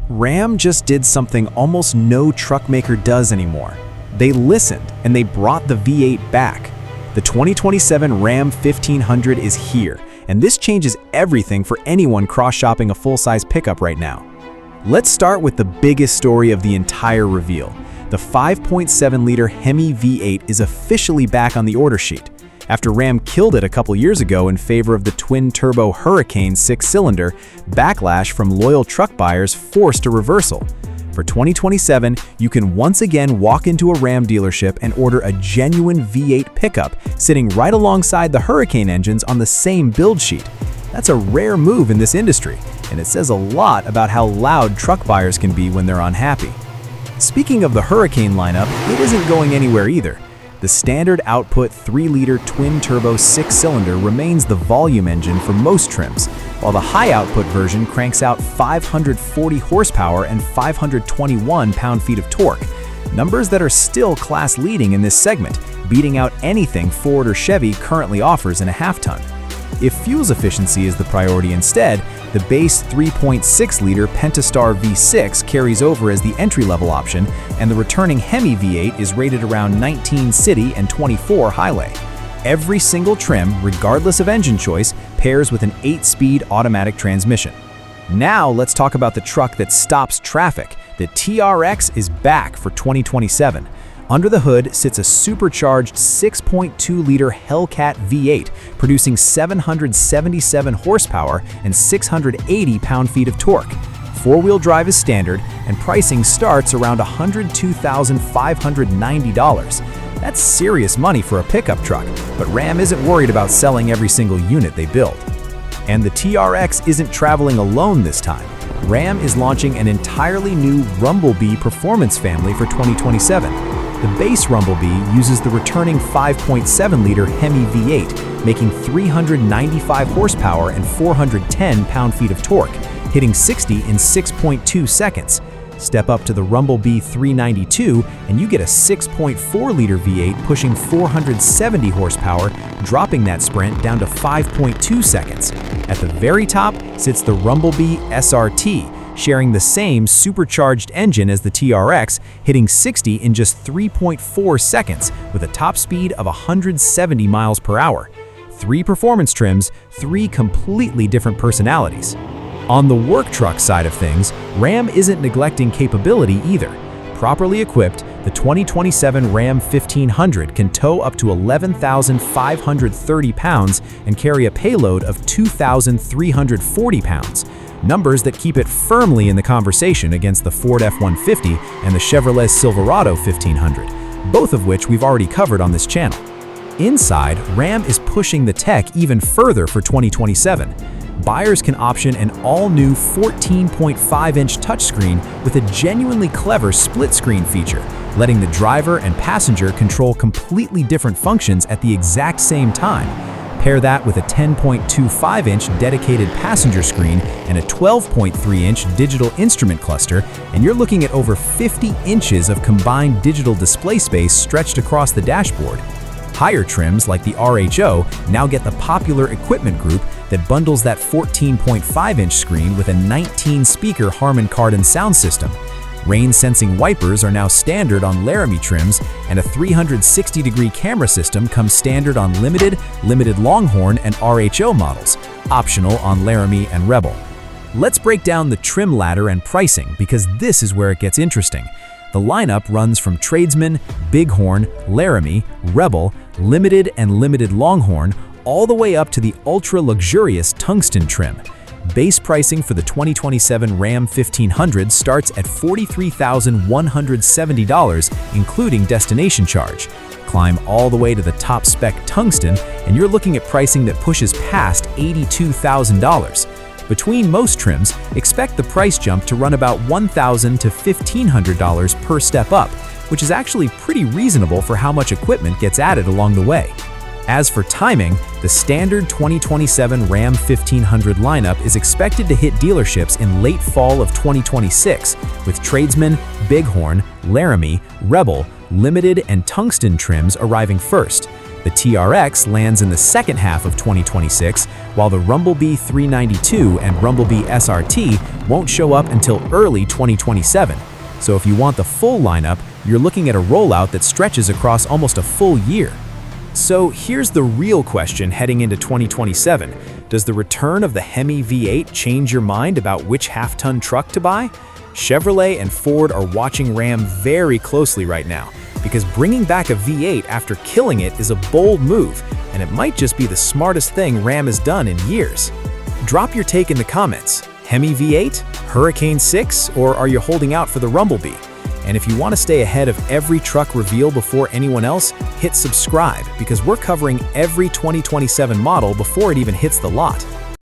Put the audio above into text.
Ram just did something almost no truck maker does anymore. They listened and they brought the V8 back. The 2027 Ram 1500 is here, and this changes everything for anyone cross-shopping a full-size pickup right now. Let's start with the biggest story of the entire reveal. The 5.7-liter HEMI V8 is officially back on the order sheet. After Ram killed it a couple years ago in favor of the twin-turbo Hurricane 6-cylinder, backlash from loyal truck buyers forced a reversal. For 2027, you can once again walk into a Ram dealership and order a genuine V8 pickup sitting right alongside the Hurricane engines on the same build sheet. That's a rare move in this industry, and it says a lot about how loud truck buyers can be when they're unhappy. Speaking of the Hurricane lineup, it isn't going anywhere either. The standard output 3-liter twin-turbo 6-cylinder remains the volume engine for most trims, while the high-output version cranks out 540 horsepower and 521 pound-feet of torque, numbers that are still class-leading in this segment, beating out anything Ford or Chevy currently offers in a half-ton. If fuels efficiency is the priority instead, the base 3.6-liter Pentastar V6 carries over as the entry-level option, and the returning HEMI V8 is rated around 19 city and 24 highway. Every single trim, regardless of engine choice, pairs with an 8-speed automatic transmission. Now let's talk about the truck that stops traffic. The TRX is back for 2027. Under the hood sits a supercharged 6.2-liter Hellcat V8, producing 777 horsepower and 680 pound-feet of torque. Four-wheel drive is standard, and pricing starts around $102,590. That's serious money for a pickup truck, but Ram isn't worried about selling every single unit they build. And the TRX isn't traveling alone this time. Ram is launching an entirely new Rumblebee performance family for 2027. The base Rumblebee uses the returning 5.7-liter HEMI V8, making 395 horsepower and 410 pound-feet of torque, hitting 60 in 6.2 seconds. Step up to the Rumblebee 392 and you get a 6.4-liter V8 pushing 470 horsepower, dropping that sprint down to 5.2 seconds. At the very top sits the Rumblebee SRT, sharing the same supercharged engine as the TRX, hitting 60 in just 3.4 seconds with a top speed of 170 miles per hour. 3 performance trims, 3 completely different personalities. On the work truck side of things, Ram isn't neglecting capability either. Properly equipped, the 2027 Ram 1500 can tow up to 11,530 pounds and carry a payload of 2,340 pounds. Numbers that keep it firmly in the conversation against the Ford F-150 and the Chevrolet Silverado 1500, both of which we've already covered on this channel. Inside, Ram is pushing the tech even further for 2027. Buyers can option an all-new 14.5-inch touchscreen with a genuinely clever split-screen feature, letting the driver and passenger control completely different functions at the exact same time. Pair that with a 10.25-inch dedicated passenger screen and a 12.3-inch digital instrument cluster, and you're looking at over 50 inches of combined digital display space stretched across the dashboard. Higher trims like the RHO now get the popular equipment group that bundles that 14.5-inch screen with a 19-speaker Harman Kardon sound system. Rain-sensing wipers are now standard on Laramie trims, and a 360-degree camera system comes standard on limited Longhorn, and RHO models, optional on Laramie and Rebel. Let's break down the trim ladder and pricing because this is where it gets interesting. The lineup runs from Tradesman, Bighorn, Laramie, Rebel, Limited and Limited Longhorn, all the way up to the ultra-luxurious Tungsten trim. Base pricing for the 2027 Ram 1500 starts at $43,170, including destination charge. Climb all the way to the top-spec Tungsten, and you're looking at pricing that pushes past $82,000. Between most trims, expect the price jump to run about $1,000 to $1,500 per step up, which is actually pretty reasonable for how much equipment gets added along the way. As for timing, the standard 2027 Ram 1500 lineup is expected to hit dealerships in late fall of 2026, with Tradesman, Bighorn, Laramie, Rebel, Limited, and Tungsten trims arriving first. The TRX lands in the second half of 2026, while the Rumblebee 392 and Rumblebee SRT won't show up until early 2027. So if you want the full lineup, you're looking at a rollout that stretches across almost a full year. So here's the real question heading into 2027. Does the return of the HEMI V8 change your mind about which half-ton truck to buy? Chevrolet and Ford are watching Ram very closely right now, because bringing back a V8 after killing it is a bold move, and it might just be the smartest thing Ram has done in years. Drop your take in the comments. HEMI V8, Hurricane 6, or are you holding out for the Rumblebee? And if you want to stay ahead of every truck reveal before anyone else, hit subscribe, because we're covering every 2027 model before it even hits the lot.